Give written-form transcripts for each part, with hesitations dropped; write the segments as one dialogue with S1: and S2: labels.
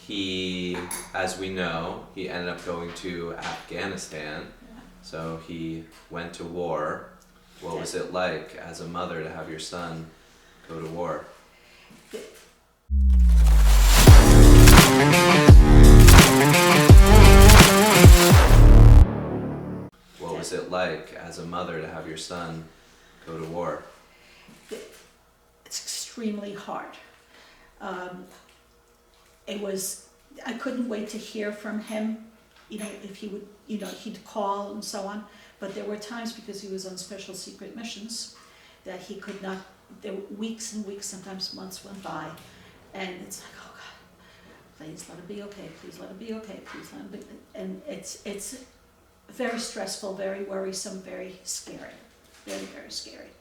S1: He, as we know, he ended up going to Afghanistan. So he went to war. What was it like as a mother to have your son go to war? What was it like as a mother to have your son go to war?
S2: It's extremely hard. I couldn't wait to hear from him, if he would, he'd call and so on. But there were times, because he was on special secret missions, that he could not, there were weeks and weeks, sometimes months went by. And it's like, oh God, please let it be okay, please let it be okay, please let it be. And it's very stressful, very worrisome, very scary, very, very scary.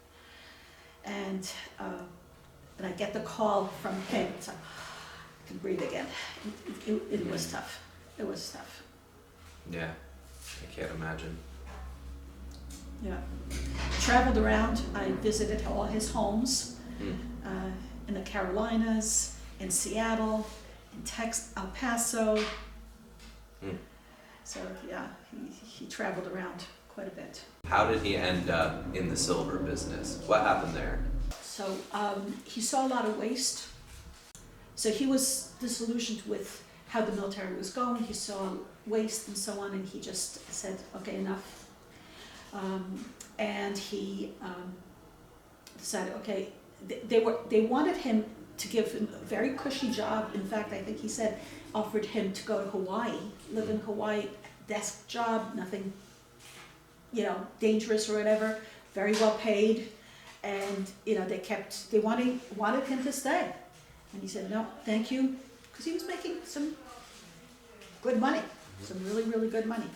S2: And I get the call from him, it's like, I can breathe again. It was tough. It was tough.
S1: Yeah, I can't imagine.
S2: Yeah. Traveled around. I visited all his homes in the Carolinas, in Seattle, in El Paso. So yeah, he traveled around quite a bit.
S1: How did he end up in the silver business? What happened there?
S2: So he saw a lot of waste. So he was disillusioned with how the military was going. He saw waste and so on, and he just said, okay, enough. And he decided, okay, they wanted him to give him a very cushy job. In fact, I think he said, offered him to go to Hawaii, live in Hawaii, desk job, nothing, dangerous or whatever, very well paid. And, they wanted him to stay. And he said, no, thank you, because he was making some good money, some really, really good money.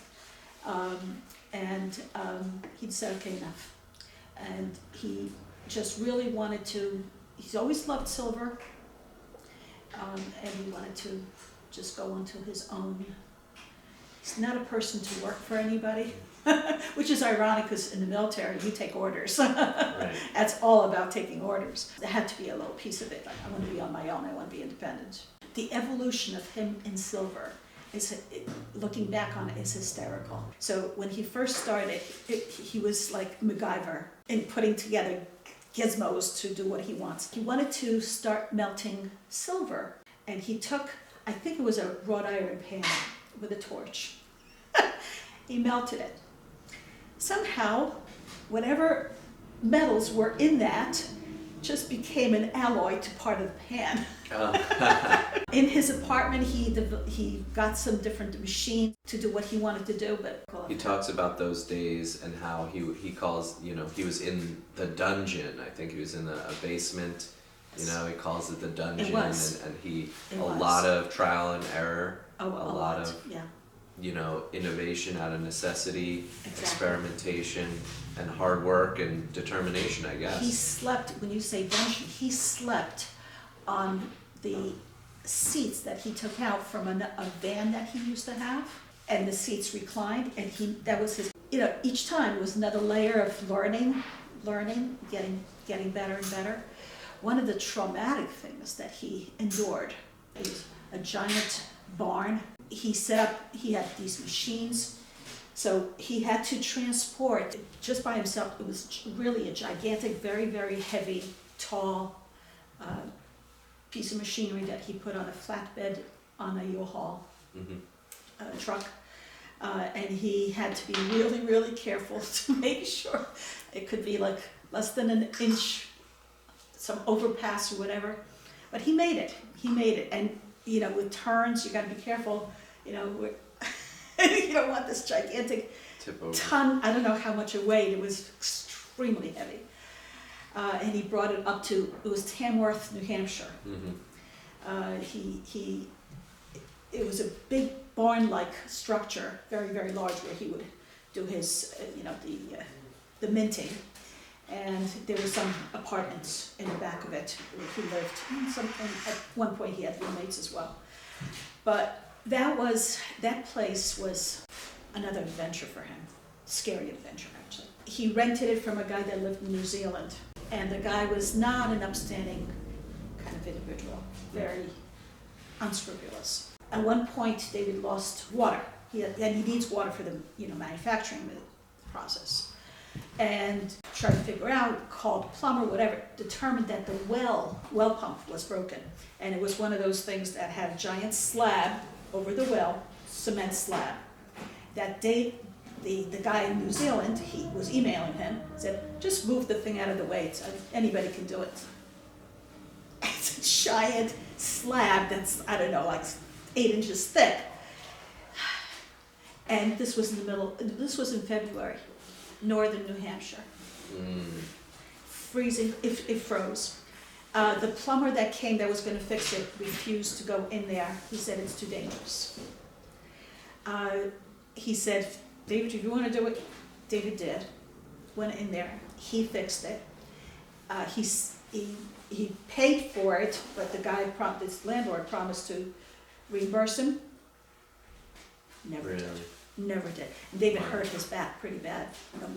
S2: He said, okay, enough. And he just really wanted to, he's always loved silver, and he wanted to just go into his own. He's not a person to work for anybody, which is ironic because in the military you take orders.
S1: Right.
S2: That's all about taking orders. There had to be a little piece of it. Like, I want to be on my own, I want to be independent. The evolution of him in silver, looking back on it, is hysterical. So when he first started, he was like MacGyver in putting together gizmos to do what he wants. He wanted to start melting silver, and he took, I think it was a wrought iron pan with a torch. He melted it. Somehow, whatever metals were in that just became an alloy to part of the pan. In his apartment, he got some different machines to do what he wanted to do, but
S1: he talks about those days and how he calls, he was in the dungeon. I think he was in a basement. He calls it the dungeon.
S2: It was.
S1: Lot of trial and error.
S2: A lot of
S1: innovation out of necessity,
S2: Exactly.
S1: Experimentation, and hard work and determination, I guess.
S2: He slept, when you say dungeon, he slept on the seats that he took out from a van that he used to have, and the seats reclined, and that was his, each time was another layer of learning, getting better and better. One of the traumatic things that he endured is a giant barn. He had these machines, so he had to transport just by himself. It was really a gigantic, very, very heavy, tall piece of machinery that he put on a flatbed on a U-Haul truck. And he had to be really, really careful to make sure it could be like less than an inch, some overpass or whatever. But he made it. And with turns, you got to be careful. You don't want this gigantic ton. I don't know how much it weighed. It was extremely heavy. And he brought it up to, it was Tamworth, New Hampshire. It was a big barn-like structure, very, very large, where he would do his, the minting. And there were some apartments in the back of it where he lived. And at one point he had roommates as well. But that place was another adventure for him. Scary adventure, actually. He rented it from a guy that lived in New Zealand. And the guy was not an upstanding kind of individual, very unscrupulous. At one point, David lost water, and he needs water for the manufacturing process. And tried to figure out, called a plumber, whatever, determined that the well pump was broken. And it was one of those things that had a giant slab over the well, cement slab. That day, the guy in New Zealand, he was emailing him, said, just move the thing out of the way, anybody can do it. It's a giant slab that's, I don't know, like 8 inches thick. And this was in February, northern New Hampshire. Freezing, it froze. The plumber that came that was gonna fix it refused to go in there. He said it's too dangerous. He said, David, if you wanna do it, David did. Went in there, he fixed it. He paid for it, but the guy, this landlord, promised to reimburse him. Never did. Never did. And David hurt his back pretty bad,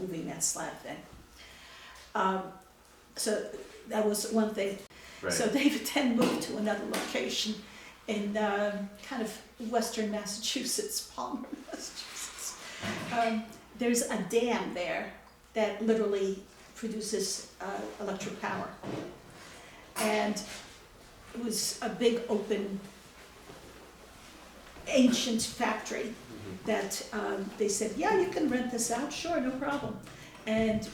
S2: moving that slab thing. So that was one thing.
S1: Right.
S2: So David then moved to another location in kind of western Massachusetts, Palmer, Massachusetts. There's a dam there that literally produces electric power. And it was a big open ancient factory that they said, yeah, you can rent this out, sure, no problem. And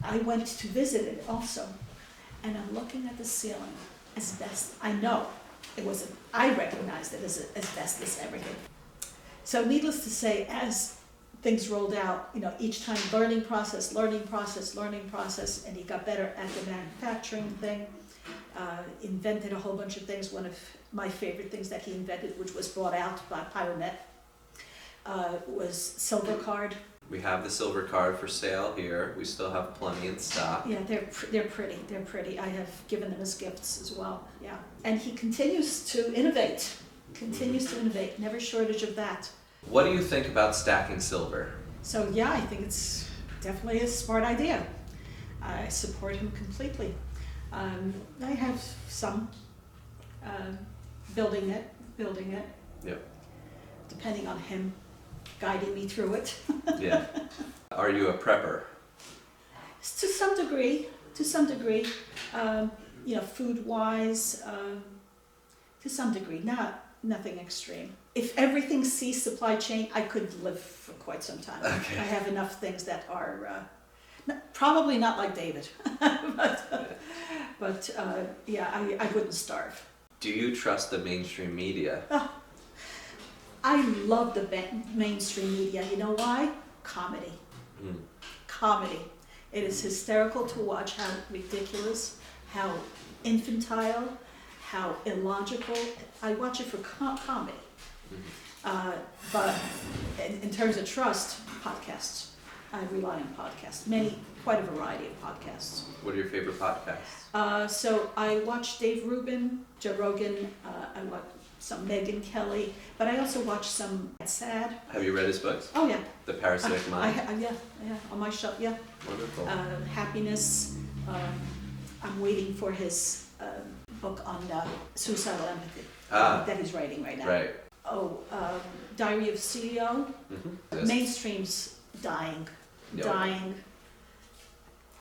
S2: I went to visit it also, and I'm looking at the ceiling, asbestos. I know it wasn't, I recognized it as asbestos, everything. So needless to say, as things rolled out, each time learning process, and he got better at the manufacturing thing, invented a whole bunch of things. One of my favorite things that he invented, which was brought out by Pyronet, was silver card.
S1: We have the silver card for sale here. We still have plenty in stock.
S2: Yeah, they're pretty. I have given them as gifts as well. Yeah, and he continues to innovate. Never shortage of that.
S1: What do you think about stacking silver?
S2: So yeah, I think it's definitely a smart idea. I support him completely. I have some building it.
S1: Yep.
S2: Depending on him guiding me through it.
S1: Yeah. Are you a prepper?
S2: To some degree. Food-wise, to some degree, nothing extreme. If everything ceased supply chain, I could live for quite some time.
S1: Okay.
S2: I have enough things that are probably not like David, but I wouldn't starve.
S1: Do you trust the mainstream media?
S2: Oh, I love the mainstream media. You know why? Comedy. Comedy. It is hysterical to watch how ridiculous, how infantile, how illogical. I watch it for comedy. But in terms of trust, podcasts. I rely on podcasts. Quite a variety of podcasts.
S1: What are your favorite podcasts?
S2: So I watch Dave Rubin, Joe Rogan, I watch some Megyn Kelly, but I also watch some Sad.
S1: Have you read his books?
S2: Oh yeah.
S1: The Parasitic Mind?
S2: Yeah, on my shelf, yeah.
S1: Wonderful.
S2: Happiness. I'm waiting for his book on suicidal empathy that he's writing right now.
S1: Right.
S2: Oh, Diary of a CEO.
S1: Yes.
S2: Mainstream's dying.
S1: Yep.
S2: Dying.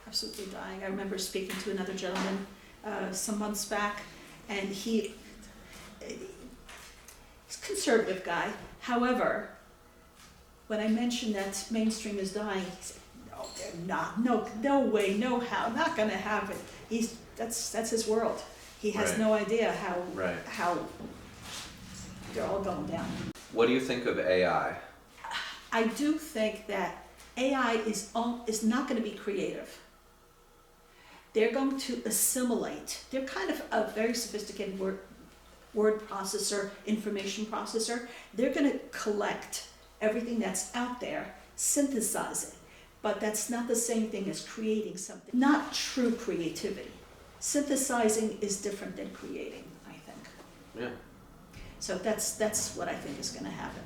S2: Absolutely dying. I remember speaking to another gentleman some months back, and he's a conservative guy. However, when I mentioned that mainstream is dying, he said, no, they're not. No way, no how. Not going to have it. That's his world. He has
S1: Right.
S2: no idea how they're all going down.
S1: What do you think of AI?
S2: I do think that AI is not going to be creative. They're going to assimilate. They're kind of a very sophisticated word processor, information processor. They're going to collect everything that's out there, synthesize it. But that's not the same thing as creating something. Not true creativity. Synthesizing is different than creating, I think.
S1: Yeah.
S2: So that's what I think is going to happen.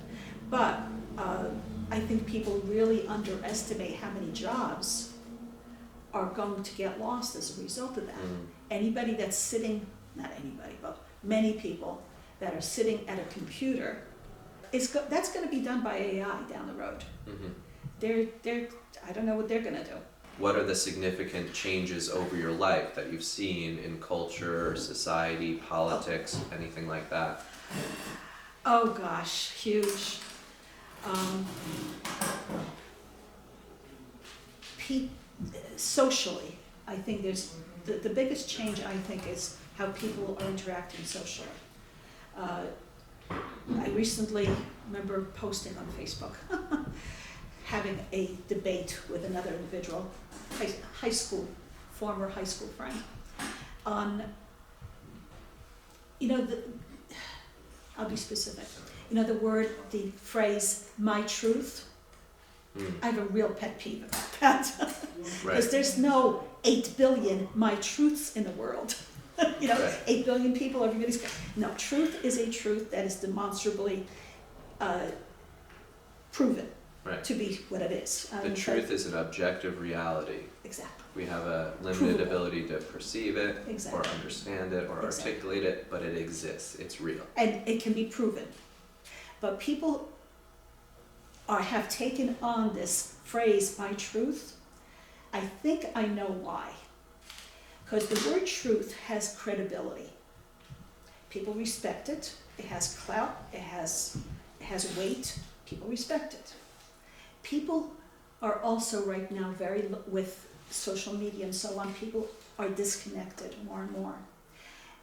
S2: But I think people really underestimate how many jobs are going to get lost as a result of that. Anybody that's sitting, not anybody, but many people that are sitting at a computer, that's going to be done by AI down the road. They're I don't know what they're going to do.
S1: What are the significant changes over your life that you've seen in culture, society, politics, anything like that?
S2: Oh gosh, huge. Socially, I think there's the biggest change, I think, is how people are interacting socially. I recently remember posting on Facebook, having a debate with another individual, former high school friend, on, I'll be specific. The phrase, my truth. I have a real pet peeve about that. Because there's no 8 billion my truths in the world.
S1: Right.
S2: 8 billion people, everybody's... No, truth is a truth that is demonstrably proven to be what it is.
S1: The truth is an objective reality.
S2: Exactly.
S1: We have a limited
S2: Provable.
S1: ability to perceive it,
S2: Exactly.
S1: or understand it, or articulate it, but it exists. It's real.
S2: And it can be proven. But people have taken on this phrase, my truth. I think I know why. Because the word truth has credibility. People respect it. It has clout. It has weight. People respect it. People are also right now with social media and so on, people are disconnected more and more.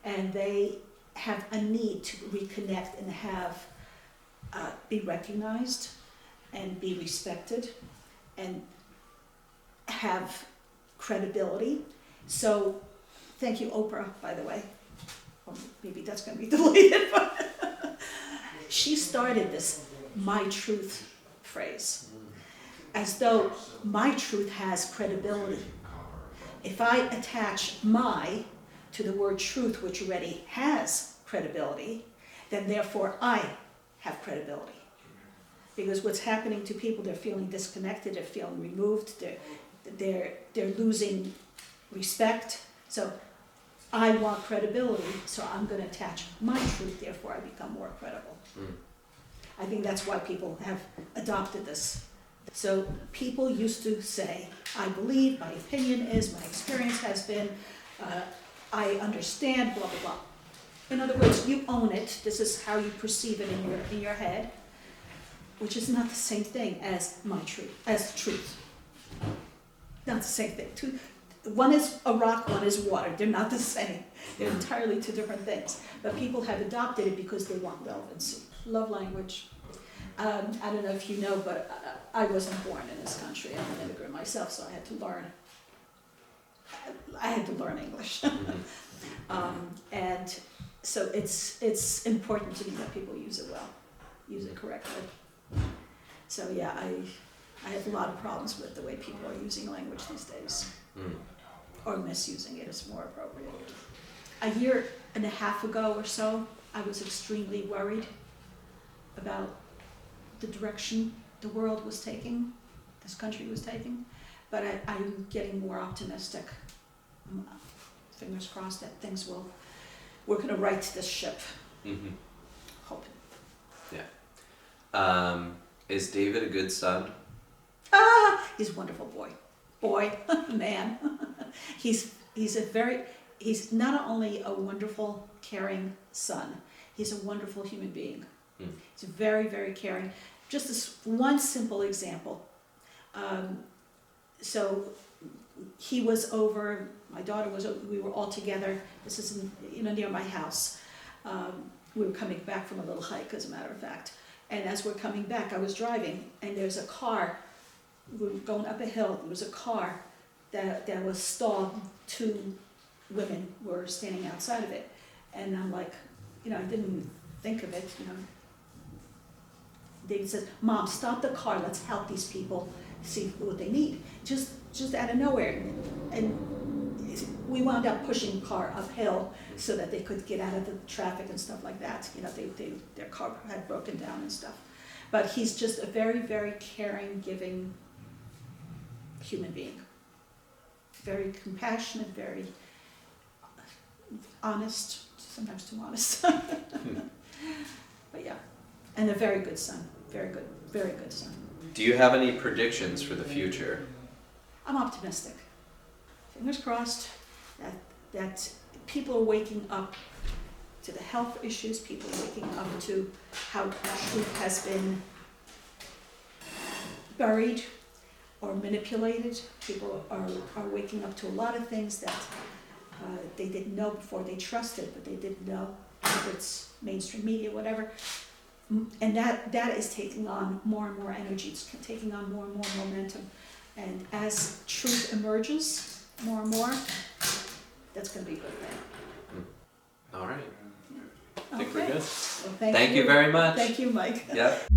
S2: And they have a need to reconnect and be recognized and be respected and have credibility. So, thank you, Oprah, by the way. Or maybe that's going to be deleted, but she started this my truth phrase as though my truth has credibility. If I attach my to the word truth, which already has credibility, then therefore I have credibility. Because what's happening to people, they're feeling disconnected, they're feeling removed, they're losing respect. So I want credibility, so I'm going to attach my truth, therefore I become more credible. I think that's why people have adopted this. So people used to say, I believe, my opinion is, my experience has been, I understand, blah, blah, blah. In other words, you own it. This is how you perceive it in your head, which is not the same thing as my truth, as truth. Not the same thing. One is a rock, one is water. They're not the same. They're entirely two different things. But people have adopted it because they want relevancy. Love language. I don't know if you know, but I wasn't born in this country. I'm an immigrant myself, so I had to learn English. And so it's important to me that people use it well, use it correctly. So yeah, I have a lot of problems with the way people are using language these days. Or misusing it is more appropriate. A year and a half ago or so, I was extremely worried about the direction the world was taking, this country was taking, but I'm getting more optimistic. Fingers crossed that we're going to right this ship. Hoping.
S1: Yeah. Is David a good son?
S2: He's a wonderful boy, man. He's not only a wonderful, caring son, he's a wonderful human being. He's very, very caring. Just this one simple example. So he was over, my daughter was over, we were all together. This is near my house. We were coming back from a little hike, as a matter of fact. And as we're coming back, I was driving, and there's a car. We were going up a hill. There was a car that was stalled. 2 women were standing outside of it. And I'm like, I didn't even think of it, David says, Mom, stop the car. Let's help these people see what they need. Just out of nowhere. And we wound up pushing the car uphill so that they could get out of the traffic and stuff like that. Their car had broken down and stuff. But he's just a very, very caring, giving human being. Very compassionate, very honest, sometimes too honest. But yeah, and a very good son, very good son.
S1: Do you have any predictions for the future?
S2: I'm optimistic. Fingers crossed that people are waking up to the health issues, people are waking up to how truth has been buried or manipulated. People are waking up to a lot of things that they didn't know before. They trusted, but they didn't know, whether it's mainstream media, whatever. And that is taking on more and more energy. It's taking on more and more momentum. And as truth emerges more and more, that's going to be a good thing.
S1: All right. I think
S2: Okay.
S1: we're good.
S2: Well,
S1: Thank you very much.
S2: Thank you, Mike.
S1: Yep.